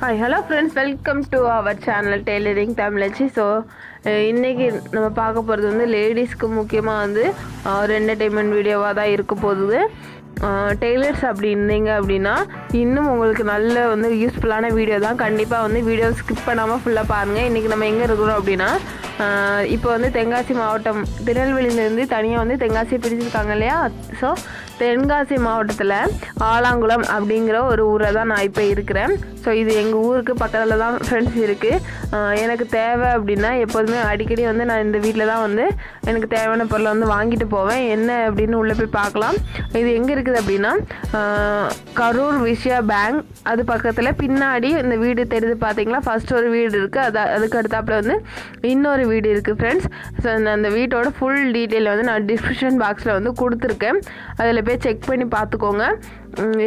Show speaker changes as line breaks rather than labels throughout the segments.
Hi hello friends, welcome to our channel tailoring Tamizhachi. So இன்றைக்கி நம்ம பார்க்க போகிறது வந்து லேடிஸ்க்கு முக்கியமாக வந்து ஒரு என்டர்டெயின்மெண்ட் வீடியோவாக தான் இருக்க போகுது. டெய்லர்ஸ் அப்படி இருந்தீங்க அப்படின்னா இன்னும் உங்களுக்கு நல்ல வந்து யூஸ்ஃபுல்லான வீடியோ தான். கண்டிப்பாக வந்து வீடியோ ஸ்கிப் பண்ணாமல் ஃபுல்லாக பாருங்கள். இன்றைக்கி நம்ம எங்கே இருக்கிறோம் அப்படின்னா, இப்போ வந்து தென்காசி மாவட்டம் திருநெல்வேலியிலேருந்து தனியாக வந்து தென்காசி பிரிச்சிருக்காங்க இல்லையா. ஸோ தென்காசி மாவட்டத்தில் ஆலாங்குளம் அப்படிங்கிற ஒரு ஊரை தான் நான் இப்போ இருக்கிறேன். ஸோ இது எங்கள் ஊருக்கு பக்கத்தில் தான் ஃப்ரெண்ட்ஸ் இருக்குது. எனக்கு தேவை அப்படின்னா எப்போதுமே அடிக்கடி வந்து நான் இந்த வீட்டில் தான் வந்து எனக்கு தேவையான பொருளை வந்து வாங்கிட்டு போவேன். என்ன அப்படின்னு உள்ளே போய் பார்க்கலாம். இது எங்கே இருக்குது அப்படின்னா, கரூர் விஷயா பேங்க் அது பக்கத்தில் பின்னாடி இந்த வீடு தெரியுது பார்த்தீங்களா. ஃபஸ்ட் ஒரு வீடு இருக்குது, அதுக்கு அடுத்தாப்புல வந்து இன்னொரு வீடு இருக்குது ஃப்ரெண்ட்ஸ். ஸோ அந்த வீட்டோட ஃபுல் டீட்டெயில் வந்து நான் டிஸ்கிரிப்ஷன் பாக்ஸில் வந்து கொடுத்துருக்கேன். அதில் போய் செக் பண்ணி பார்த்துக்கோங்க,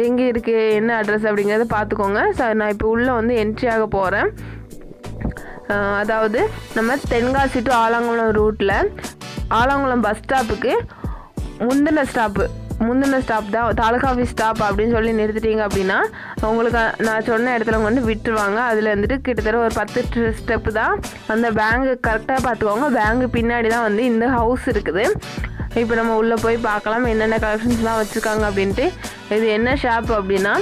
எங்கே இருக்குது என்ன அட்ரஸ் அப்படிங்கிறத பார்த்துக்கோங்க. ஸோ நான் இப்போ உள்ளே வந்து என்ட்ரி ஆக போகிறேன். அதாவது நம்ம தென்காசி டு ஆலாங்குளம் ரூட்டில் ஆலாங்குளம் பஸ் ஸ்டாப்புக்கு முந்தின ஸ்டாப் தான் தாலுகா ஆஃபீஸ் ஸ்டாப் அப்படின்னு சொல்லி நிறுத்திட்டீங்க அப்படின்னா உங்களுக்கு நான் சொன்ன இடத்துல வந்து விட்டுருவாங்க. அதில் வந்துட்டு கிட்டத்தட்ட ஒரு 10 ஸ்டெப்பு தான். அந்த பேங்கு கரெக்டாக பார்த்துக்கோங்க. பேங்கு பின்னாடி தான் வந்து இந்த ஹவுஸ் இருக்குது. இப்போ நம்ம உள்ளே போய் பார்க்கலாம் என்னென்ன கலெக்ஷன்ஸ்லாம் வச்சுருக்காங்க அப்படின்ட்டு. இது என்ன ஷாப் அப்படின்னா,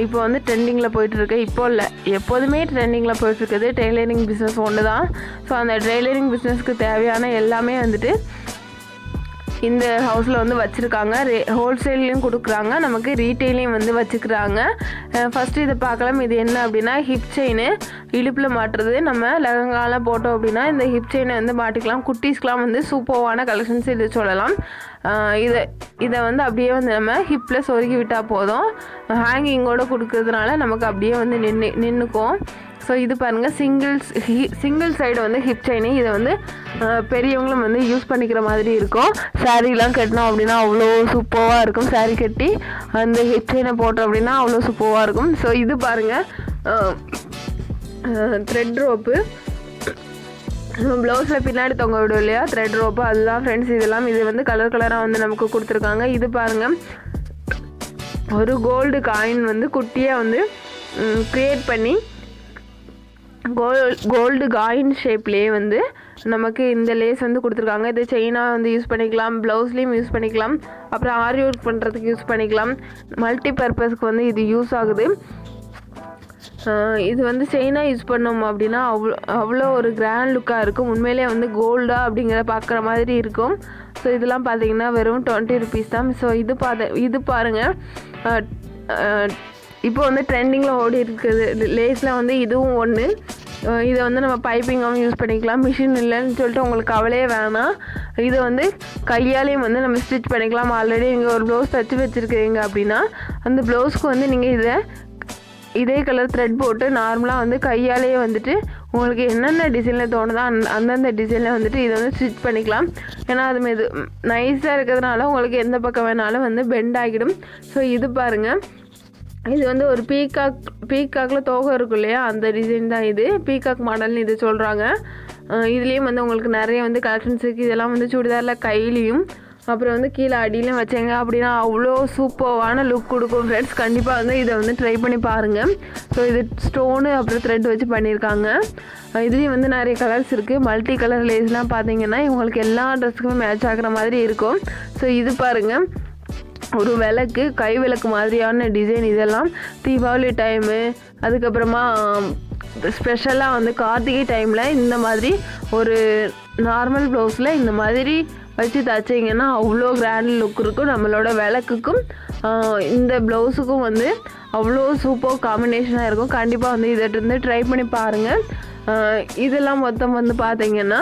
இப்போ வந்து ட்ரெண்டிங்கில் போயிட்டுருக்கு, இப்போ இல்லை எப்போதுமே ட்ரெண்டிங்கில் போயிட்டுருக்குது டெய்லரிங் பிஸ்னஸ் ஒன்று தான். ஸோ அந்த டெய்லரிங் பிஸ்னஸ்க்கு தேவையான எல்லாமே வந்துட்டு இந்த ஹவுஸில் வந்து வச்சுருக்காங்க. ஹோல்சேல்லையும் கொடுக்குறாங்க, நமக்கு ரீட்டெயிலையும் வந்து வச்சுக்கிறாங்க. ஃபஸ்ட்டு இதை பார்க்கலாம். இது என்ன அப்படின்னா, ஹிப் செயின் இடுப்பில் மாட்டுறது. நம்ம லெஹங்காலாம் போட்டோம் அப்படின்னா இந்த ஹிப் செயினை வந்து மாட்டிக்கலாம். குட்டீஸ்க்கெலாம் வந்து சூப்பர்வான கலெக்ஷன்ஸ் இது சொல்லலாம். இதை வந்து அப்படியே வந்து நம்ம ஹிப்பில் சொருகி விட்டால் போதும். ஹேங்கிங்கோடு கொடுக்கறதுனால நமக்கு அப்படியே வந்து நின்றுக்கும். ஸோ இது பாருங்கள், சிங்கிள் சைடு வந்து ஹிப் செயின். இதை வந்து பெரியவங்களும் வந்து யூஸ் பண்ணிக்கிற மாதிரி இருக்கும். சாரீலாம் கட்டினோம் அப்படின்னா அவ்வளோ சூப்பராக இருக்கும். சாரீ கட்டி அந்த ஹிப் செயினை போட்டோம் அப்படின்னா அவ்வளோ சூப்பராக இருக்கும். ஸோ இது பாருங்கள், த்ரெட் ரோப்பு ப்ளவுஸில் பின்னாடி தொங்க விடும் இல்லையா, த்ரெட் ரோப்பு அதுதான் ஃப்ரெண்ட்ஸ். இது வந்து கலர் கலராக வந்து நமக்கு கொடுத்துருக்காங்க. இது பாருங்கள், ஒரு கோல்டு காயின் வந்து குட்டியாக வந்து க்ரியேட் பண்ணி கோல்டு காயின் ஷேப்லேயே வந்து நமக்கு இந்த லேஸ் வந்து கொடுத்துருக்காங்க. இது செயினாக வந்து யூஸ் பண்ணிக்கலாம், ப்ளவுஸ்லேயும் யூஸ் பண்ணிக்கலாம், அப்புறம் ஆரி ஒர்க் பண்ணுறதுக்கு யூஸ் பண்ணிக்கலாம். மல்டி பர்பஸ்க்கு வந்து இது யூஸ் ஆகுது. இது வந்து செயினாக யூஸ் பண்ணோம் அப்படின்னா அவ்வளோ ஒரு கிராண்ட் லுக்காக இருக்கும். உண்மையிலே வந்து கோல்டாக அப்படிங்கிற பார்க்குற மாதிரி இருக்கும். ஸோ இதெல்லாம் பார்த்தீங்கன்னா வெறும் 20 ருபீஸ் தான். ஸோ இது பாருங்கள், இப்போ வந்து ட்ரெண்டிங்கில் ஓடி இருக்குது லேஸில் வந்து இதுவும் ஒன்று. இதை வந்து நம்ம பைப்பிங்காகவும் யூஸ் பண்ணிக்கலாம். மிஷின் இல்லைன்னு சொல்லிட்டு உங்களுக்கு கவலையே வேணாம். இதை வந்து கையாலேயும் வந்து நம்ம ஸ்டிச் பண்ணிக்கலாம். ஆல்ரெடி நீங்கள் ஒரு ப்ளவுஸ் தைச்சி வச்சுருக்கீங்க அப்படின்னா அந்த ப்ளவுஸ்க்கு வந்து நீங்கள் இதே கலர் த்ரெட் போட்டு நார்மலாக வந்து கையாலேயே வந்துட்டு உங்களுக்கு என்னென்ன டிசைனில் தோணுதோ அந்தந்த டிசைனில் வந்துட்டு இதை வந்து ஸ்டிச் பண்ணிக்கலாம். ஏன்னா அது நைஸாக இருக்கிறதுனால உங்களுக்கு எந்த பக்கம் வேணாலும் வந்து பெண்ட் ஆகிடும். ஸோ இது பாருங்கள், இது வந்து ஒரு பீகாக்கில் தோகை இருக்கும் இல்லையா, அந்த டிசைன் தான் இது. பீகாக் மாடல்னு இது சொல்கிறாங்க. இதுலேயும் வந்து உங்களுக்கு நிறைய வந்து கலெக்ஷன்ஸ் இருக்குது. இதெல்லாம் வந்து சுடிதாரில் கையிலையும் அப்புறம் வந்து கீழே அடியிலையும் வச்சாங்க அப்படின்னா அவ்வளோ சூப்பர்வான லுக் கொடுக்கும் ஃப்ரெண்ட்ஸ். கண்டிப்பாக வந்து இதை வந்து ட்ரை பண்ணி பாருங்கள். ஸோ இது ஸ்டோனு அப்புறம் த்ரெட் வச்சு பண்ணியிருக்காங்க. இதுலேயும் வந்து நிறைய கலர்ஸ் இருக்குது. மல்டி கலர் லேஸ்லாம் பார்த்தீங்கன்னா இவங்களுக்கு எல்லா ட்ரெஸ்ஸுக்குமே மேட்ச் ஆகிற மாதிரி இருக்கும். ஸோ இது பாருங்கள், ஒரு விளக்கு, கை விளக்கு மாதிரியான டிசைன். இதெல்லாம் தீபாவளி டைமு, அதுக்கப்புறமா ஸ்பெஷலாக வந்து கார்த்திகை டைமில் இந்த மாதிரி ஒரு நார்மல் ப்ளவுஸில் இந்த மாதிரி வச்சு தைச்சிங்கன்னா அவ்வளோ கிராண்ட் லுக் இருக்கும். நம்மளோட விளக்குக்கும் இந்த ப்ளவுஸுக்கும் வந்து அவ்வளோ சூப்பர் காம்பினேஷனாக இருக்கும். கண்டிப்பாக வந்து இதை வந்து ட்ரை பண்ணி பாருங்கள். இதெல்லாம் மொத்தம் வந்து பார்த்தீங்கன்னா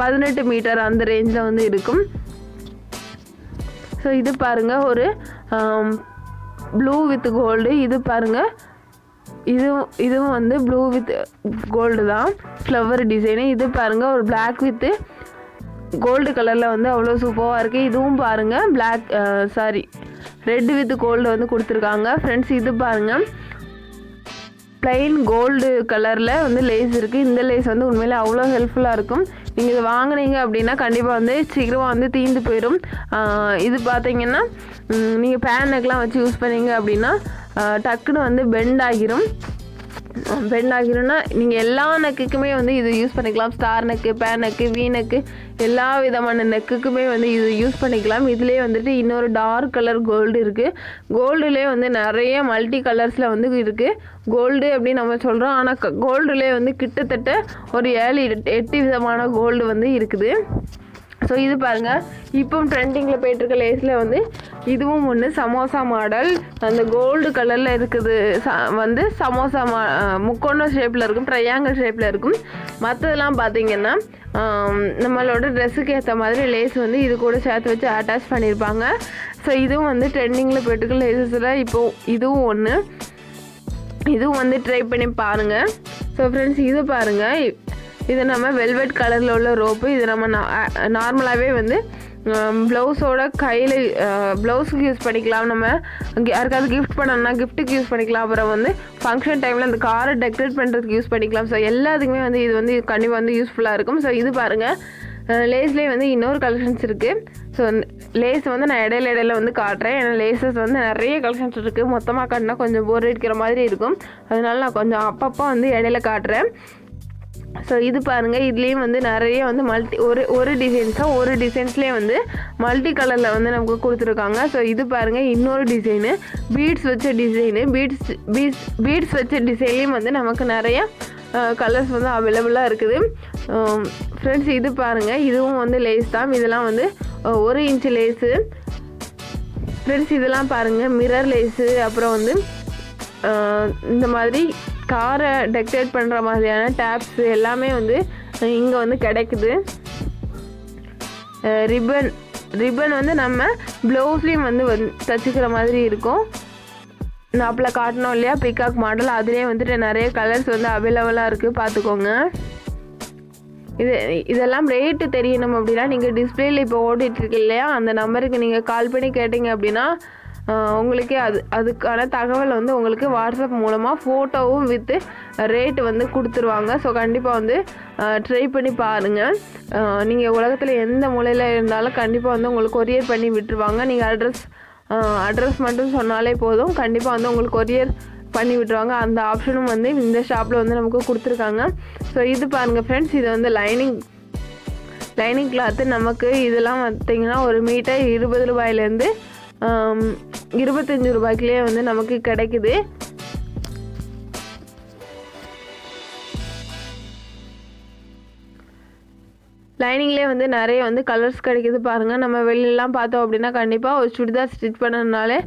18 மீட்டர் அந்த ரேஞ்சில் வந்து இருக்கும். ஸோ இது பாருங்கள், ஒரு ப்ளூ வித் கோல்டு. இது பாருங்கள், இதுவும் வந்து ப்ளூ வித் கோல்டு தான், ஃப்ளவர் டிசைனு. இது பாருங்கள், ஒரு பிளாக் வித்து கோல்டு கலரில் வந்து அவ்வளோ சூப்பராக இருக்குது. இதுவும் பாருங்கள், ரெட் வித் கோல்டு வந்து கொடுத்துருக்காங்க ஃப்ரெண்ட்ஸ். இது பாருங்கள், ப்ளைன் கோல்டு கலரில் வந்து லேஸ் இருக்குது. இந்த லேஸ் வந்து உண்மையிலே அவ்வளோ ஹெல்ப்ஃபுல்லாக இருக்கும். நீங்கள் இதை வாங்கினீங்க அப்படின்னா கண்டிப்பாக வந்து சீக்கிரமாக வந்து தீர்ந்து போயிடும். இது பார்த்தீங்கன்னா நீங்கள் பேன் நெக்லாம் வச்சு யூஸ் பண்ணீங்க அப்படின்னா டக்குன்னு வந்து பெண்ட் ஆகிரும். பெண்ட் ஆகிரும்னா நீங்கள் எல்லா நெக்குக்குமே வந்து இது யூஸ் பண்ணிக்கலாம். ஸ்டார் நெக்கு, பேன் நெக்கு, வி நெக்கு, எல்லா விதமான நெக்குக்குமே வந்து இது யூஸ் பண்ணிக்கலாம். இதுலேயே வந்துட்டு இன்னொரு டார்க் கலர் கோல்டு இருக்குது. கோல்டுலேயே வந்து நிறைய மல்டி கலர்ஸில் வந்து இருக்குது. கோல்டு அப்படின்னு நம்ம சொல்கிறோம், ஆனால் கோல்டுலேயே வந்து கிட்டத்தட்ட ஒரு 7-8 விதமான கோல்டு வந்து இருக்குது. ஸோ இது பாருங்கள், இப்போ ட்ரெண்டிங்கில் போயிட்டுருக்க லேஸில் வந்து இதுவும் ஒன்று சமோசா மாடல். அந்த கோல்டு கலரில் இருக்குது வந்து சமோசா முக்கோண ஷேப்பில் இருக்கும், ட்ரையாங்கிள் ஷேப்பில் இருக்கும். மற்றதெல்லாம் பார்த்திங்கன்னா நம்மளோட ட்ரெஸ்ஸுக்கு ஏற்ற மாதிரி லேஸ் வந்து இது கூட சேர்த்து வச்சு அட்டாச் பண்ணியிருப்பாங்க. ஸோ இதுவும் வந்து ட்ரெண்டிங்கில் போயிட்டுருக்க லேஸஸில் இப்போது இதுவும் ஒன்று. இதுவும் வந்து ட்ரை பண்ணி பாருங்கள். ஸோ ஃப்ரெண்ட்ஸ், இது பாருங்கள், இது நம்ம வெல்வெட் கலரில் உள்ள ரோப்பு. இது நம்ம நார்மலாகவே வந்து ப்ளவுஸோட கையில் ப்ளவுஸுக்கு யூஸ் பண்ணிக்கலாம். நம்ம யாருக்காவது கிஃப்ட் பண்ணணும்னா கிஃப்ட்டுக்கு யூஸ் பண்ணிக்கலாம். அப்புறம் வந்து ஃபங்க்ஷன் டைமில் அந்த காரை டெக்கரேட் பண்ணுறதுக்கு யூஸ் பண்ணிக்கலாம். ஸோ எல்லாத்துக்குமே வந்து இது வந்து கண்டிப்பாக வந்து யூஸ்ஃபுல்லாக இருக்கும். ஸோ இது பாருங்கள், லேஸ்லேயே வந்து இன்னொரு கலெக்ஷன்ஸ் இருக்குது. ஸோ லேஸ் வந்து நான் இடையில வந்து காட்டுறேன். ஏன்னா லேஸஸ் வந்து நிறைய கலெக்ஷன்ஸ் இருக்குது. மொத்தமாக காட்டினா கொஞ்சம் போர் அடிக்கிற மாதிரி இருக்கும். அதனால நான் கொஞ்சம் அப்பப்போ வந்து இடையில காட்டுறேன். ஸோ இது பாருங்கள், இதுலேயும் வந்து நிறைய வந்து ஒரு டிசைன்ஸ்லேயே வந்து மல்டி கலரில் வந்து நமக்கு கொடுத்துருக்காங்க. ஸோ இது பாருங்கள், இன்னொரு டிசைனு பீட்ஸ் வச்ச டிசைனு. பீட்ஸ் வச்ச டிசைன்லேயும் வந்து நமக்கு நிறைய கலர்ஸ் வந்து அவைலபிளாக இருக்குது. ஃப்ரெண்ட்ஸ், இது பாருங்கள், இதுவும் வந்து லேஸ் தான். இதெல்லாம் வந்து 1 இன்ச்சு லேஸு. ஃப்ரெண்ட்ஸ், இதெல்லாம் பாருங்கள், மிரர் லேஸு. அப்புறம் வந்து இந்த மாதிரி காரை டெக்கரேட் பண்ணுற மாதிரியான டேப்ஸு எல்லாமே வந்து இங்கே வந்து கிடைக்குது. ரிப்பன் வந்து நம்ம ப்ளவுஸ்லேயும் வந்து தச்சுக்கிற மாதிரி இருக்கும். நான் அப்போல காட்டணும் இல்லையா, பிகாக் மாடல், அதுலேயே வந்துட்டு நிறைய கலர்ஸ் வந்து அவைலபிளாக இருக்குது, பார்த்துக்கோங்க. இதெல்லாம் ரேட்டு தெரியணும் அப்படின்னா நீங்கள் டிஸ்பிளேயில் இப்போ ஓடிட்டுருக்கு இல்லையா, அந்த நம்பருக்கு நீங்கள் கால் பண்ணி கேட்டிங்க அப்படின்னா உங்களுக்கே அதுக்கான தகவல் வந்து உங்களுக்கு வாட்ஸ்அப் மூலமாக ஃபோட்டோவும் வித்து ரேட்டு வந்து கொடுத்துருவாங்க. ஸோ கண்டிப்பாக வந்து ட்ரை பண்ணி பாருங்கள். நீங்கள் உலகத்தில் எந்த மூலையில் இருந்தாலும் கண்டிப்பாக வந்து உங்களுக்கு கொரியர் பண்ணி விட்டுருவாங்க. நீங்கள் அட்ரஸ் மட்டும் சொன்னாலே போதும், கண்டிப்பாக வந்து உங்களுக்கு கொரியர் பண்ணி விட்டுருவாங்க. அந்த ஆப்ஷனும் வந்து இந்த ஷாப்பில் வந்து நமக்கு கொடுத்துருக்காங்க. ஸோ இது பாருங்கள் ஃப்ரெண்ட்ஸ், இது வந்து லைனிங் கிளாத்து. நமக்கு இதெல்லாம் பார்த்திங்கன்னா ஒரு மீட்டர் 20 ரூபாயிலேருந்து 25 ரூபாய்க்குலேயே வந்து நமக்கு கிடைக்குது. லைனிங்லேயே வந்து நிறைய வந்து கலர்ஸ் கிடைக்குது பாருங்கள். நம்ம வெளியிலலாம் பார்த்தோம் அப்படின்னா கண்டிப்பாக ஒரு சுடிதார் ஸ்டிச் பண்ணதுனாலே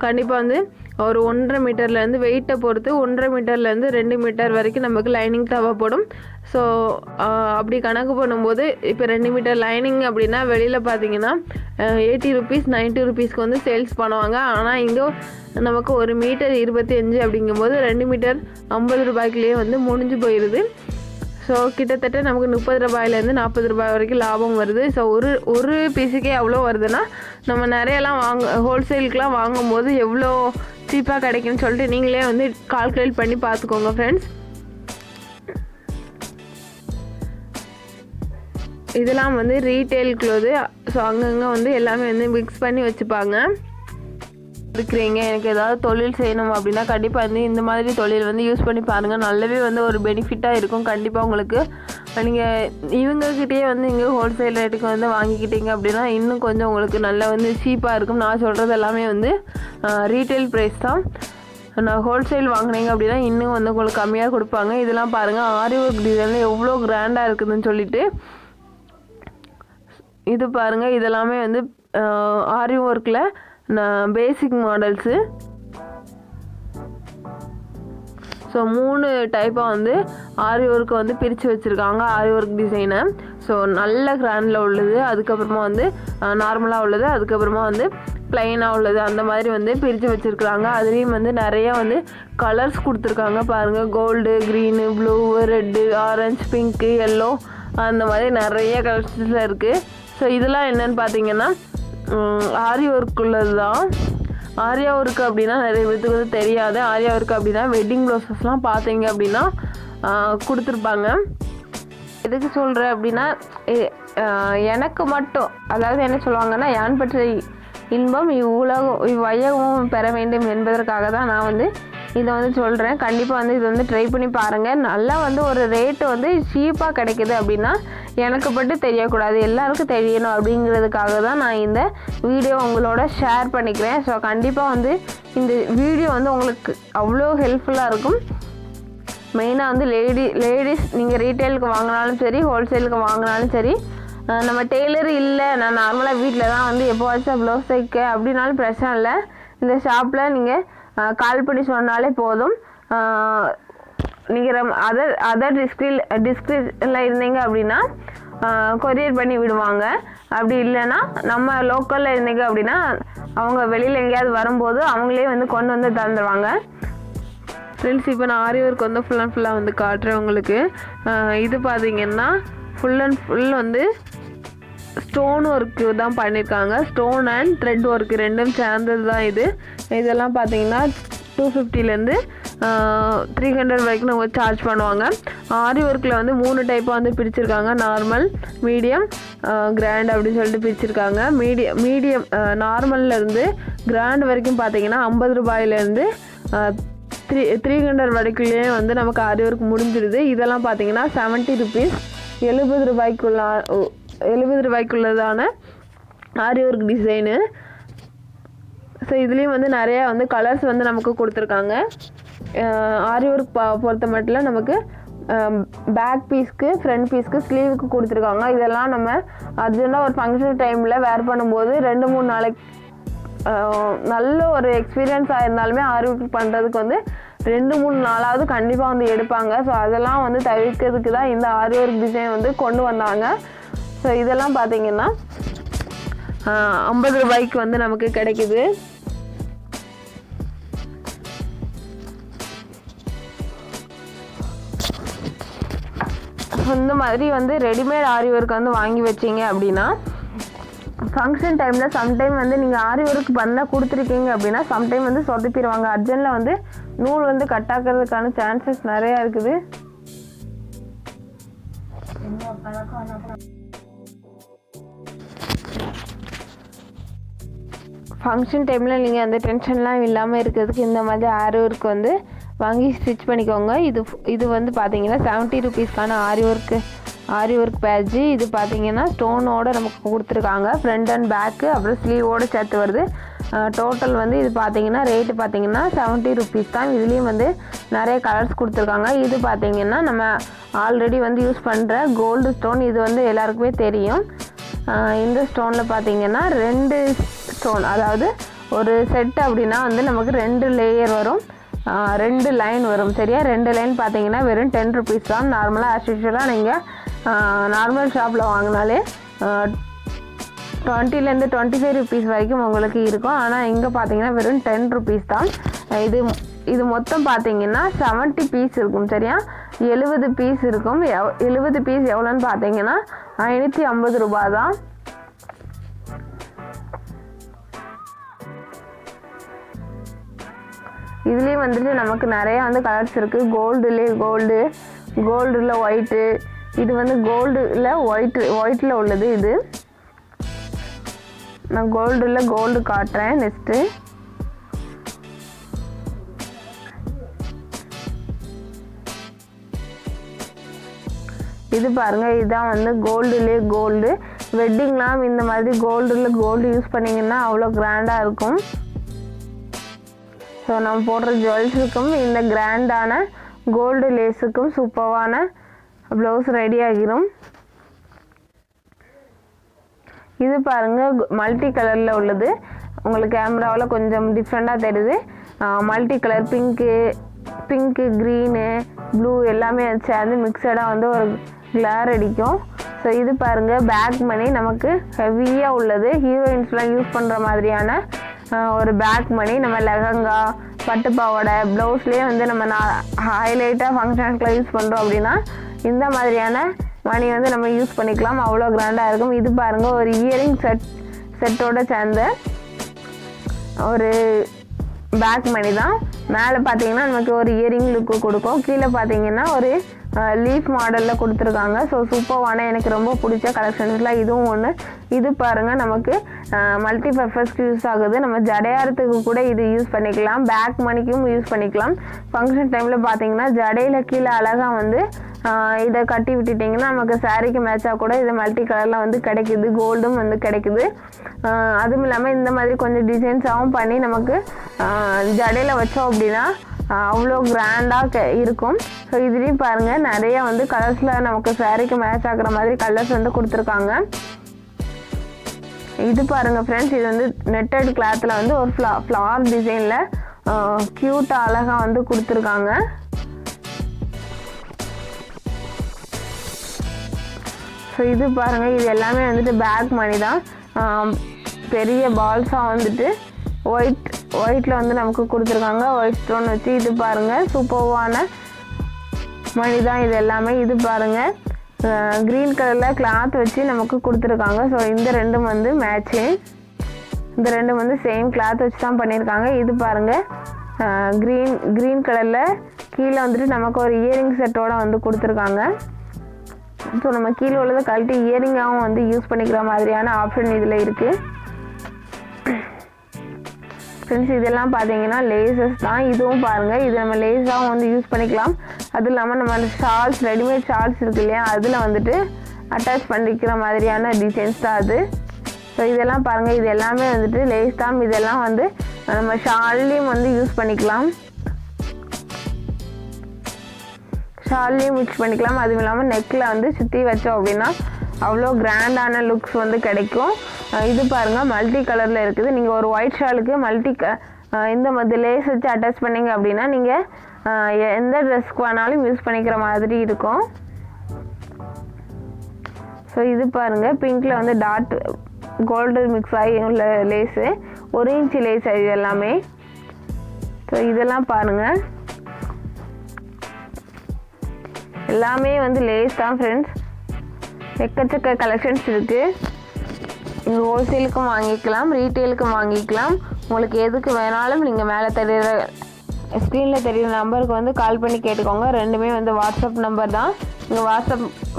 கண்டிப்பாக வந்து ஒரு 1.5 மீட்டர்லேருந்து வெயிட்டை பொறுத்து 1.5 மீட்டர்லேருந்து 2 மீட்டர் வரைக்கும் நமக்கு லைனிங் தேவைப்படும். ஸோ அப்படி கணக்கு பண்ணும்போது இப்போ 2 மீட்டர் லைனிங் அப்படின்னா வெளியில் பார்த்தீங்கன்னா 80 ருபீஸ் 90 ருபீஸ்க்கு வந்து சேல்ஸ் பண்ணுவாங்க. ஆனால் இங்கே நமக்கு 1 மீட்டர் 25 அப்படிங்கும்போது 2 மீட்டர் 50 ரூபாய்க்குள்ளேயே வந்து முடிஞ்சு போயிடுது. ஸோ கிட்டத்தட்ட நமக்கு 30 ரூபாயிலேருந்து 40 ரூபாய் வரைக்கும் லாபம் வருது. ஸோ ஒரு பீஸுக்கே எவ்வளோ வருதுன்னா நம்ம நிறையலாம் ஹோல்சேலுக்குலாம் வாங்கும்போது எவ்வளோ சீப்பாக கிடைக்குன்னு சொல்லிட்டு நீங்களே வந்து கால்குலேட் பண்ணி பார்த்துக்கோங்க ஃப்ரெண்ட்ஸ். இதெல்லாம் வந்து ரீட்டெயில் க்ளோது. ஸோ அங்கங்கே வந்து எல்லாமே வந்து மிக்ஸ் பண்ணி வச்சுப்பாங்க. இருக்கிறீங்க எனக்கு ஏதாவது தொழில் செய்யணும் அப்படின்னா கண்டிப்பாக வந்து இந்த மாதிரி தொழில் வந்து யூஸ் பண்ணி பாருங்கள். நல்லாவே வந்து ஒரு பெனிஃபிட்டாக இருக்கும் கண்டிப்பாக உங்களுக்கு. நீங்கள் இவங்கக்கிட்டே வந்து இங்கே ஹோல்சேல் ரேட்டுக்கு வந்து வாங்கிக்கிட்டீங்க அப்படின்னா இன்னும் கொஞ்சம் உங்களுக்கு நல்லா வந்து சீப்பாக இருக்கும். நான் சொல்கிறது எல்லாமே வந்து ரீட்டெயில் ப்ரைஸ் தான். நான் ஹோல்சேல் வாங்கினீங்க அப்படின்னா இன்னும் வந்து உங்களுக்கு கம்மியாக கொடுப்பாங்க. இதெல்லாம் பாருங்கள், ஆரி ஒர்க் டிசைனில் எவ்வளோ கிராண்டாக இருக்குதுன்னு சொல்லிட்டு. இது பாருங்கள், இதெல்லாமே வந்து ஆரி ஒர்க்கில் பேசிக் மாடல்ஸு. ஸோ 3 டைப்பாக வந்து ஆரி ஒர்க்கை வந்து பிரித்து வச்சுருக்காங்க, ஆரி ஒர்க் டிசைனை. ஸோ நல்ல கிராண்டில் உள்ளது, அதுக்கப்புறமா வந்து நார்மலாக உள்ளது, அதுக்கப்புறமா வந்து ப்ளைனாக உள்ளது, அந்த மாதிரி வந்து பிரித்து வச்சுருக்குறாங்க. அதுலேயும் வந்து நிறையா வந்து கலர்ஸ் கொடுத்துருக்காங்க பாருங்கள். Gold, green, blue, red, orange, pink, yellow, அந்த மாதிரி நிறைய கலர்ஸில் இருக்குது. ஸோ இதெல்லாம் என்னென்னு பார்த்தீங்கன்னா ஆரி ஒர்க் உள்ளது தான். ஆரியா ஒர்க் அப்படின்னா நிறைய பேருக்கு வந்து தெரியாது. ஆரியா ஒர்க் அப்படின்னா வெட்டிங் ப்ளவுசஸ்லாம் பார்த்தீங்க அப்படின்னா கொடுத்துருப்பாங்க. எதுக்கு சொல்கிறேன் அப்படின்னா எனக்கு மட்டும், அதாவது என்ன சொல்லுவாங்கன்னா யான் பெற்ற இன்பம் இவ்வையகமும் பெற வேண்டும் என்பதற்காக தான் நான் வந்து இதை வந்து சொல்கிறேன். கண்டிப்பாக வந்து இது வந்து ட்ரை பண்ணி பாருங்கள். நல்லா வந்து ஒரு ரேட்டு வந்து சீப்பாக கிடைக்குது அப்படின்னா எனக்கு மட்டும் தெரியக்கூடாது, எல்லாருக்கும் தெரியணும் அப்படிங்கிறதுக்காக தான் நான் இந்த வீடியோ உங்களோட ஷேர் பண்ணிக்கிறேன். ஸோ கண்டிப்பாக வந்து இந்த வீடியோ வந்து உங்களுக்கு அவ்வளோ ஹெல்ப்ஃபுல்லாக இருக்கும். மெயினாக வந்து லேடிஸ் நீங்கள் ரீட்டைலுக்கு வாங்கினாலும் சரி, ஹோல்சேலுக்கு வாங்கினாலும் சரி, நம்ம டெய்லர் இல்லை, நான் நார்மலாக வீட்டில் தான் வந்து எப்போ வச்சா ப்ளவுஸ் தைக்க அப்படின்னாலும் பிரச்சனை இல்லை. இந்த ஷாப்பில் நீங்கள் கால் பண்ணி சொன்னாலே போதும். நீங்கள் அதர் டிஸ்ட்ரிக்டில் இருந்தீங்க அப்படின்னா கொரியர் பண்ணி விடுவாங்க. அப்படி இல்லைன்னா நம்ம லோக்கலில் இருந்தீங்க அப்படின்னா அவங்க வெளியில் எங்கேயாவது வரும்போது அவங்களே வந்து கொண்டு வந்து தந்துடுவாங்க. ஃப்ரெண்ட்ஸ், இப்போ நான் ஆரி ஒர்க் வந்து ஃபுல்லாக வந்து காட்டுறேன் உங்களுக்கு. இது பார்த்தீங்கன்னா ஃபுல் அண்ட் ஃபுல் வந்து ஸ்டோன் ஒர்க்கு தான் பண்ணியிருக்காங்க. ஸ்டோன் அண்ட் த்ரெட் ஒர்க்கு ரெண்டும் சேர்ந்தது தான் இது. இதெல்லாம் பார்த்தீங்கன்னா 250லேருந்து 300 வரைக்கும் நம்ம சார்ஜ் பண்ணுவாங்க. ஆரி ஒர்க்கில் வந்து 3 டைப்பாக வந்து பிரிச்சிருக்காங்க. நார்மல், மீடியம், கிராண்ட் அப்படின்னு சொல்லிட்டு பிரிச்சிருக்காங்க. மீடியம் நார்மல்லேருந்து கிராண்ட் வரைக்கும் பார்த்தீங்கன்னா 50 ரூபாயிலேருந்து 300 வரைக்குள்ளேயே வந்து நமக்கு ஆரி ஒர்க் முடிஞ்சிடுது. இதெல்லாம் பார்த்தீங்கன்னா 70 ருபீஸ், 70 ரூபாய்க்குள்ளதான ஆரி ஒர்க் டிசைனு. ஸோ இதுலேயும் வந்து நிறையா வந்து கலர்ஸ் வந்து நமக்கு கொடுத்துருக்காங்க. ஆரி ஒர்க் பொறுத்த மட்டும் நமக்கு பேக் பீஸ்க்கு, ஃப்ரண்ட் பீஸ்க்கு, ஸ்லீவுக்கு கொடுத்துருக்காங்க. இதெல்லாம் நம்ம அர்ஜென்ட்டாக ஒரு ஃபங்க்ஷன் டைமில் வேர் பண்ணும்போது 2-3 நாளைக்கு நல்ல ஒரு எக்ஸ்பீரியன்ஸ் ஆயிருந்தாலுமே ஆரி ஒர்க் பண்ணுறதுக்கு வந்து 2-3 நாளாவது கண்டிப்பாக வந்து எடுப்பாங்க. ஸோ அதெல்லாம் வந்து தவிர்க்கிறதுக்கு தான் இந்த ஆரி ஒர்க் டிசைன் வந்து கொண்டு வந்தாங்க. ஸோ இதெல்லாம் பார்த்தீங்கன்னா 50 ரூபாய்க்கு வந்து நமக்கு கிடைக்குது. இந்த மாதிரி வந்து ரெடிமேட் ஆரி ஒர்க் வந்து வாங்கி வச்சிங்க அப்படின்னா ஃபங்க்ஷன் டைமில் சம்டைம் வந்து நீங்கள் ஆரி ஒர்க் பண்ண கொடுத்துருக்கீங்க அப்படின்னா சம்டைம் வந்து சொதப்பிடுவாங்க. அர்ஜென்ட்டில் வந்து நூல் வந்து கட் ஆகிறதுக்கான சான்சஸ் நிறையா இருக்குது. ஃபங்க்ஷன் டைமில் நீங்கள் அந்த டென்ஷன்லாம் இல்லாமல் இருக்கிறதுக்கு இந்த மாதிரி ஆரி ஒர்க் வந்து வாங்கி ஸ்டிச் பண்ணிக்கோங்க. இது வந்து பார்த்தீங்கன்னா 70 ருபீஸ்க்கான ஆரி ஒர்க் பேட்ஜு. இது பார்த்தீங்கன்னா ஸ்டோனோடு நமக்கு கொடுத்துருக்காங்க. ஃப்ரண்ட் அண்ட் பேக்கு அப்புறம் ஸ்லீவோடு சேர்த்து வருது. டோட்டல் வந்து இது பார்த்தீங்கன்னா ரேட்டு பார்த்தீங்கன்னா 70 ருபீஸ் தான். இதுலேயும் வந்து நிறைய கலர்ஸ் கொடுத்துருக்காங்க. இது பார்த்தீங்கன்னா நம்ம ஆல்ரெடி வந்து யூஸ் பண்ணுற கோல்டு ஸ்டோன். இது வந்து எல்லாருக்குமே தெரியும். இந்த ஸ்டோனில் பார்த்தீங்கன்னா 2 ஸ்டோன், அதாவது ஒரு செட் அப்படின்னா வந்து நமக்கு 2 லேயர் வரும், 2 லைன் வரும். சரியா, 2 லைன் பார்த்தீங்கன்னா வெறும் 10 ருபீஸ் தான். நார்மலாக ஆஸ் யூஷுவலாக நீங்கள் நார்மல் ஷாப்பில் வாங்கினாலே 20லேருந்து 25 ருபீஸ் வரைக்கும் உங்களுக்கு இருக்கும். ஆனால் இங்கே பார்த்தீங்கன்னா வெறும் 10 ருபீஸ் தான். இது மொத்தம் பார்த்தீங்கன்னா 70 பீஸ் இருக்கும். சரியா, 70 பீஸ் இருக்கும். 70 பீஸ் எவ்வளோன்னு பார்த்தீங்கன்னா 550 ரூபாய் தான். இதுலேயும் வந்துட்டு நமக்கு நிறையா வந்து கலர்ஸ் இருக்குது. கோல்டில் ஒயிட்டு, இது வந்து கோல்டில் ஒயிட்டில் உள்ளது. இது நான் கோல்டு காட்டுறேன். நெக்ஸ்ட்டு இது பாருங்கள், இதுதான் வந்து கோல்டு. வெட்டிங்லாம் இந்த மாதிரி கோல்டு யூஸ் பண்ணிங்கன்னா அவ்வளோ கிராண்டாக இருக்கும். ஸோ நம்ம போடுற ஜுவல்ஸுக்கும் இந்த கிராண்டான கோல்டு லேஸுக்கும் சூப்பரான ப்ளவுஸ் ரெடி ஆகிரும். இது பாருங்கள், மல்டி கலரில் உள்ளது. உங்களுக்கு கேமராவில் கொஞ்சம் டிஃப்ரெண்ட்டாக தெரியுது. Multi colour pink, green, blue எல்லாமே சேர்ந்து மிக்சடாக வந்து ஒரு கிளார் அடிக்கும். ஸோ இது பாருங்கள், பேக் மணி நமக்கு ஹெவியாக உள்ளது. ஹீரோயின்ஸ்லாம் யூஸ் பண்ணுற மாதிரியான ஒரு பேக் மணி. நம்ம லெஹங்கா, பட்டு பாவாடை, ப்ளவுஸ்லேயே வந்து நம்ம ஹைலைட்டாக ஃபங்க்ஷன்ஸ்லாம் யூஸ் பண்ணுறோம் அப்படின்னா இந்த மாதிரியான மணி வந்து நம்ம யூஸ் பண்ணிக்கலாம். அவ்வளோ கிராண்டாக இருக்கும். இது பாருங்கள், ஒரு இயரிங் செட்டோட சேர்ந்த ஒரு பேக் மணி தான். மேலே பார்த்தீங்கன்னா நமக்கு ஒரு இயரிங் லுக்கு கொடுக்கும். கீழே பார்த்தீங்கன்னா ஒரு லீஃப் மாடலில் கொடுத்துருக்காங்க. ஸோ சூப்பர்வான எனக்கு ரொம்ப பிடிச்ச கலெக்ஷன்ஸில் இதுவும் ஒன்று. இது பாருங்கள் நமக்கு மல்டி பர்பஸ்க்கு யூஸ் ஆகுது. நம்ம ஜடையாரத்துக்கு கூட இது யூஸ் பண்ணிக்கலாம், பேக் மணிக்கும் யூஸ் பண்ணிக்கலாம். ஃபங்க்ஷன் டைமில் பார்த்தீங்கன்னா ஜடையில் கீழே அழகாக வந்து இதை கட்டி விட்டுட்டிங்கன்னா நமக்கு சாரீக்கு மேட்சாக கூட இது மல்டி கலரில் வந்து கிடைக்குது, கோல்டும் வந்து கிடைக்குது. அதுவும் இல்லாமல் இந்த மாதிரி கொஞ்சம் டிசைன்ஸாகவும் பண்ணி நமக்கு ஜடையில் வச்சோம் அப்படின்னா அவ்வளோ கிராண்டாக இருக்கும். ஸோ இதுலேயும் பாருங்கள் நிறைய வந்து கலர்ஸில் நமக்கு சாரீக்கு மேட்ச் ஆகிற மாதிரி கலர்ஸ் வந்து கொடுத்துருக்காங்க. இது பாருங்கள் ஃப்ரெண்ட்ஸ், இது வந்து நெட்டட் கிளாத்தில் வந்து ஒரு ஃப்ளார் டிசைனில் க்யூட்டாக அழகாக வந்து கொடுத்துருக்காங்க. ஸோ இது பாருங்கள், இது எல்லாமே வந்துட்டு பேக் மணி தான். பெரிய பால்ஸாக வந்துட்டு ஒயிட்டில் வந்து நமக்கு கொடுத்துருக்காங்க, ஒயிட் ஸ்டோன் வச்சு. இது பாருங்கள் சூப்பர்வான மணி தான் இது எல்லாமே. இது பாருங்கள் க்ரீன் கலரில் கிளாத் வச்சு நமக்கு கொடுத்துருக்காங்க. ஸோ இந்த ரெண்டும் வந்து மேட்ச்சு, இந்த ரெண்டும் வந்து சேம் கிளாத் வச்சு தான் பண்ணியிருக்காங்க. இது பாருங்கள் க்ரீன் கலரில் கீழே வந்துட்டு நமக்கு ஒரு இயரிங் செட்டோடு வந்து கொடுத்துருக்காங்க. ஸோ நம்ம கீழே உள்ளதை கழட்டி இயரிங்காகவும் வந்து யூஸ் பண்ணிக்கிற மாதிரியான ஆப்ஷன் இதில் இருக்குது. ஃப்ரெண்ட்ஸ் இதெல்லாம் பார்த்தீங்கன்னா லேசஸ் தான். இதுவும் பாருங்கள், இது நம்ம லேஸாகவும் வந்து யூஸ் பண்ணிக்கலாம். அதுவும் இல்லாமல் நம்ம ஷால்ஸ், ரெடிமேட் ஷால்ஸ் இருக்குது இல்லையா, அதில் வந்துட்டு அட்டாச் பண்ணிக்கிற மாதிரியான டிசைன்ஸ் தான் அது. ஸோ இதெல்லாம் பாருங்கள், இது எல்லாமே வந்துட்டு லேஸ் தான். இதெல்லாம் வந்து நம்ம ஷால்லையும் வந்து யூஸ் பண்ணிக்கலாம், ஷால்லையும் மிக்ஸ் பண்ணிக்கலாம். அதுவும் இல்லாமல் நெக்கில் வந்து சுற்றி வச்சோம் அப்படின்னா அவ்வளோ கிராண்டான லுக்ஸ் வந்து கிடைக்கும். இது பாருங்கள் மல்டி கலரில் இருக்குது. நீங்கள் ஒரு ஒயிட் ஷாலுக்கு இந்த மாதிரி லேஸ் வச்சு அட்டாச் பண்ணிங்க அப்படின்னா நீங்கள் எந்த ட்ரெஸ்க்கு வேணாலும் யூஸ் பண்ணிக்கிற மாதிரி இருக்கும். ஸோ இது பாருங்கள் பிங்க்கில் வந்து டாட் கோல்டு மிக்ஸ் ஆகி உள்ள லேஸு, 1 இன்ச்சு லேஸ் இது எல்லாமே. ஸோ இதெல்லாம் பாருங்கள் எல்லாமே வந்து லேஸ் தான் ஃப்ரெண்ட்ஸ். எக்கச்சக்க கலெக்ஷன்ஸ் இருக்குது. நீங்கள் ஹோல்சேலுக்கும் வாங்கிக்கலாம், ரீட்டெயிலுக்கும் வாங்கிக்கலாம். உங்களுக்கு எதுக்கு வேணாலும் நீங்கள் மேலே தெரிகிற ஸ்க்ரீனில் தெரிகிற நம்பருக்கு வந்து கால் பண்ணி கேட்டுக்கோங்க. ரெண்டுமே வந்து வாட்ஸ்அப் நம்பர் தான். நீங்கள்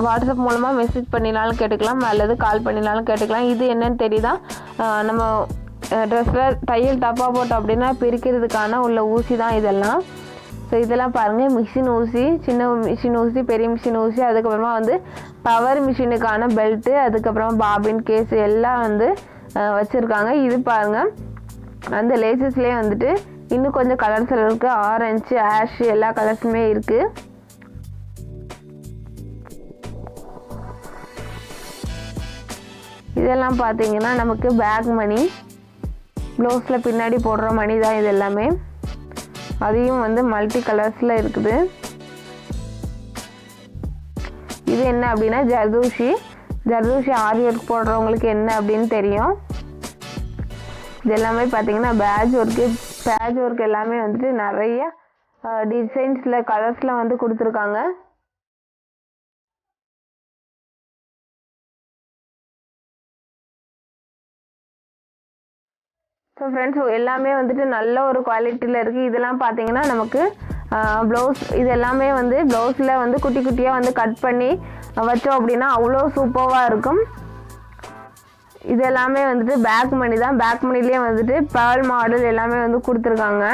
வாட்ஸ்அப் மூலமாக மெசேஜ் பண்ணினாலும் கேட்டுக்கலாம், அல்லது கால் பண்ணினாலும் கேட்டுக்கலாம். இது என்னன்னு தெரியுதா, நம்ம ட்ரெஸ்ஸில் தையல் தப்பாக போட்டோம் அப்படின்னா பிரிக்கிறதுக்கான உள்ள ஊசி தான் இதெல்லாம். ஸோ இதெல்லாம் பாருங்கள் மிஷின் ஊசி, சின்ன மிஷின் ஊசி, பெரிய மிஷின் ஊசி, அதுக்கப்புறமா வந்து பவர் மிஷினுக்கான பெல்ட்டு, அதுக்கப்புறமா பாபின் கேஸ் எல்லாம் வந்து வச்சுருக்காங்க. இது பாருங்கள் அந்த லேசஸ்லேயே வந்துட்டு இன்னும் கொஞ்சம் கலர்ஸில் இருக்குது, ஆரஞ்சு, ஆஷ் எல்லா கலர்ஸுமே இருக்குது. இதெல்லாம் பார்த்தீங்கன்னா நமக்கு பேக் மணி, ப்ளவுஸில் பின்னாடி போடுற மணி தான் இது எல்லாமே. அதையும் வந்து மல்டி கலர்ஸில் இருக்குது. இது என்ன அப்படின்னா ஜர்தோஷி ஆரி ஒர்க் போடுறவங்களுக்கு என்ன அப்படின்னு தெரியும். இது எல்லாமே பார்த்தீங்கன்னா பேட்ச் ஒர்க் எல்லாமே வந்துட்டு நிறைய டிசைன்ஸில் கலர்ஸில் வந்து கொடுத்துருக்காங்க. ஸோ ஃப்ரெண்ட்ஸ் எல்லாமே வந்துட்டு நல்ல ஒரு குவாலிட்டியில் இருக்குது. இதெல்லாம் பார்த்தீங்கன்னா நமக்கு ப்ளவுஸ், இது எல்லாமே வந்து ப்ளவுஸில் வந்து குட்டி குட்டியாக வந்து கட் பண்ணி வச்சோம் அப்படின்னா அவ்வளோ சூப்பராக இருக்கும். இது எல்லாமே வந்துட்டு பேக் மணி தான். பேக் மணிலேயே வந்துட்டு பேர்ல் மாடல் எல்லாமே வந்து கொடுத்துருக்காங்க.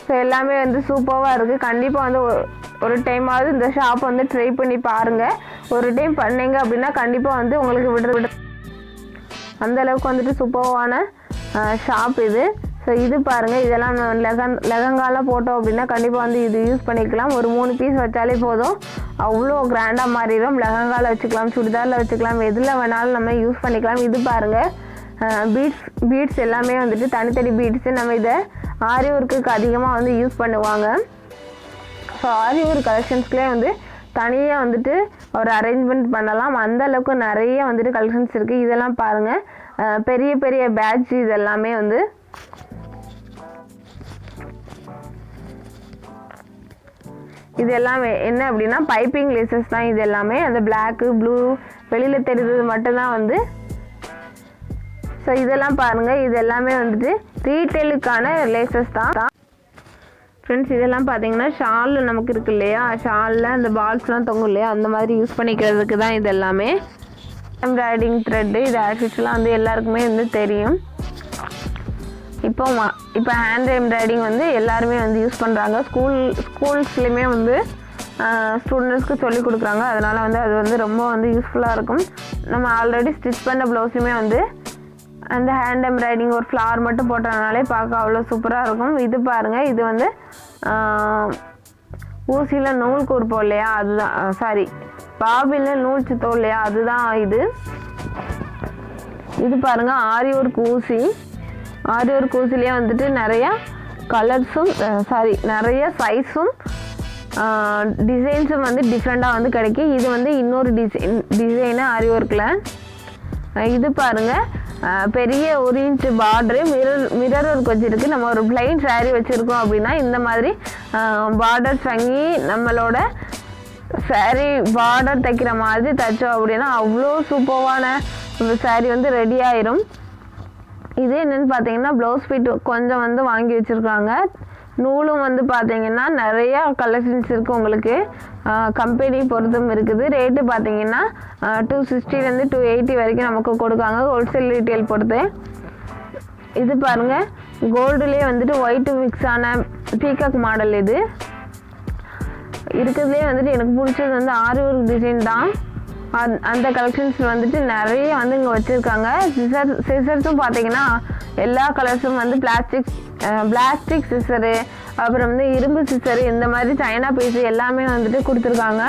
ஸோ எல்லாமே வந்து சூப்பராக இருக்குது. கண்டிப்பாக வந்து ஒரு டைமாவது இந்த ஷாப் வந்து ட்ரை பண்ணி பாருங்கள். ஒரு டைம் பண்ணிங்க அப்படின்னா கண்டிப்பாக வந்து உங்களுக்கு விட அந்தளவுக்கு வந்துட்டு சூப்பரான ஷாப் இது. ஸோ இது பாருங்கள், இதெல்லாம் லெஹங்காலாம் போட்டோம் அப்படின்னா கண்டிப்பாக வந்து இது யூஸ் பண்ணிக்கலாம். ஒரு 3 பீஸ் வச்சாலே போதும், அவ்வளோ கிராண்டாக மாறிடும். லெஹங்காவில் வச்சுக்கலாம், சுடிதாரில் வச்சுக்கலாம், எதில் வேணாலும் நம்ம யூஸ் பண்ணிக்கலாம். இது பாருங்கள் பீட்ஸ் எல்லாமே வந்துட்டு தனித்தனி பீட்ஸு. நம்ம இதை ஆரி ஒர்க்குக்கு அதிகமாக வந்து யூஸ் பண்ணுவாங்க. ஸோ ஆரி ஒர்க் கலெக்ஷன்ஸ்லேயே வந்து தனியாக வந்துட்டு ஒரு அரேஞ்ச்மெண்ட் பண்ணலாம். அந்த அளவுக்கு நிறைய வந்துட்டு கலெக்ஷன்ஸ் இருக்குது. இதெல்லாம் பாருங்கள் பெரிய பெரிய பேட்ச், இது எல்லாமே வந்து இது எல்லாமே என்ன அப்படின்னா பைப்பிங் லேசஸ் தான். இது எல்லாமே அந்த பிளாக்கு, ப்ளூ வெளியில் தெரியுறது மட்டும்தான் வந்து. ஸோ இதெல்லாம் பாருங்கள், இது எல்லாமே வந்துட்டு ரீட்டெயிலுக்கான லேசஸ் தான் ஃப்ரெண்ட்ஸ். இதெல்லாம் பார்த்தீங்கன்னா ஷாலில் நமக்கு இருக்கு இல்லையா, ஷாலில் அந்த பால்ஸ்லாம் தொங்கும் இல்லையா, அந்த மாதிரி யூஸ் பண்ணிக்கிறதுக்கு தான் இது எல்லாமே. எம்ப்ராய்டிங் த்ரெட்டு இது ஆக்சுவலாக வந்து எல்லாருக்குமே வந்து தெரியும். இப்போ ஹேண்ட் எம்ப்ராய்டிங் வந்து எல்லாருமே வந்து யூஸ் பண்ணுறாங்க. ஸ்கூல்ஸ்லேயுமே வந்து ஸ்டூடெண்ட்ஸ்க்கு சொல்லிக் கொடுக்குறாங்க. அதனால் வந்து அது வந்து ரொம்ப வந்து யூஸ்ஃபுல்லாக இருக்கும். நம்ம ஆல்ரெடி ஸ்டிச் பண்ண ப்ளவுஸுமே வந்து அந்த ஹேண்ட் எம்ப்ராய்டிங் ஒரு ஃப்ளார் மட்டும் போட்டதுனாலே பார்க்க அவ்வளோ சூப்பராக இருக்கும். இது பாருங்கள், இது வந்து ஊசியில் நூல் கோர்ப்போம் இல்லையா, அதுதான் பாபியில் நூல் சுத்தோம் இல்லையா, அதுதான் இது. இது பாருங்கள் ஆரி ஒர்க் ஊசி. ஆரி ஒர்க் ஊசிலேயே வந்துட்டு நிறையா கலர்ஸும் நிறைய சைஸும் டிசைன்ஸும் வந்து டிஃப்ரெண்ட்டாக வந்து கிடைக்கும். இது வந்து இன்னொரு டிசைனு ஆரி ஒர்க்கில். இது பாருங்கள் பெரிய 1 இன்ச்சு பார்டரு மிரர் ஒர்க் வச்சுருக்கு. நம்ம ஒரு பிளைன் சாரீ வச்சுருக்கோம் அப்படின்னா இந்த மாதிரி பார்டர்ஸ் வாங்கி நம்மளோட சாரீ பார்டர் தைக்கிற மாதிரி தைச்சோம் அப்படின்னா அவ்வளோ சூப்பரான சாரீ வந்து ரெடி ஆயிரும். இது என்னென்னு பார்த்தீங்கன்னா ப்ளவுஸ் பீட் கொஞ்சம் வந்து வாங்கி வச்சுருக்காங்க. நூலும் வந்து பார்த்தீங்கன்னா நிறையா கலெக்ஷன்ஸ் இருக்குது உங்களுக்கு. கம்பெனி பொறுத்தும் இருக்குது. ரேட்டு பார்த்தீங்கன்னா 260 280 வரைக்கும் நமக்கு கொடுக்காங்க ஹோல்சேல் ரீட்டெயில் பொறுத்து. இது பாருங்கள் கோல்டுலேயே வந்துட்டு ஒயிட்டு மிக்ஸான பீகாக் மாடல். இது இருக்கிறதுலே வந்துட்டு எனக்கு பிடிச்சது வந்து ஆரி ஒர்க் டிசைன் தான். அந்த கலெக்ஷன்ஸ் வந்துட்டு நிறைய வந்து இங்கே வச்சுருக்காங்க. சிசர்ஸும் பார்த்தீங்கன்னா எல்லா கலர்ஸும் வந்து பிளாஸ்டிக் சிசரு, அப்புறம் வந்து இரும்பு சிசரு, இந்த மாதிரி சைனா பீஸு எல்லாமே வந்துட்டு கொடுத்துருக்காங்க.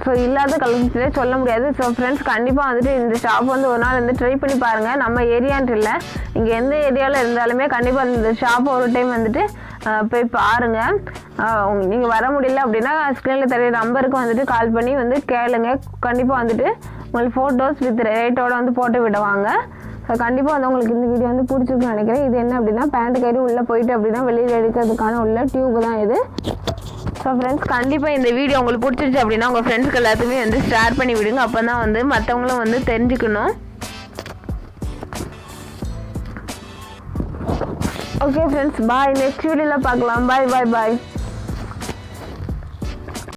ஸோ இல்லாத கலெக்ஷன்ஸ்லேயே சொல்ல முடியாது. ஸோ ஃப்ரெண்ட்ஸ் கண்டிப்பாக வந்துட்டு இந்த ஷாப் வந்து ஒரு நாள் வந்து ட்ரை பண்ணி பாருங்கள். நம்ம ஏரியான்ட்டு இல்லை, இங்கே எந்த ஏரியாவில் இருந்தாலுமே கண்டிப்பாக இந்த ஷாப்பை ஒரு டைம் வந்துட்டு போய் பாருங்கள். நீங்கள் வர முடியல அப்படின்னா ஸ்க்ரீனில் தெரிய நம்பருக்கு வந்துட்டு கால் பண்ணி வந்து கேளுங்க. கண்டிப்பாக வந்துட்டு உங்களுக்கு ஃபோட்டோஸ் வித் ரேட்டோடு வந்து போட்டு விடுவாங்க. ஸோ கண்டிப்பாக வந்து உங்களுக்கு இந்த வீடியோ வந்து பிடிச்சிருக்குன்னு நினைக்கிறேன். இது என்ன அப்படின்னா பேண்ட் கயிறு உள்ளே போயிட்டு அப்படின்னா வெளியில் எடுக்கிறதுக்கான உள்ள டியூப் தான் இது. ஸோ ஃப்ரெண்ட்ஸ் கண்டிப்பாக இந்த வீடியோ உங்களுக்கு பிடிச்சிருச்சு அப்படின்னா உங்கள் ஃப்ரெண்ட்ஸ்க்கு எல்லாத்துக்குமே வந்து ஷேர் பண்ணி விடுங்க. அப்போ தான் வந்து மற்றவங்களும் வந்து தெரிஞ்சுக்கணும். Okay friends bye. நெக்ஸ்ட் வீடியோவில் பார்க்கலாம். பாய்.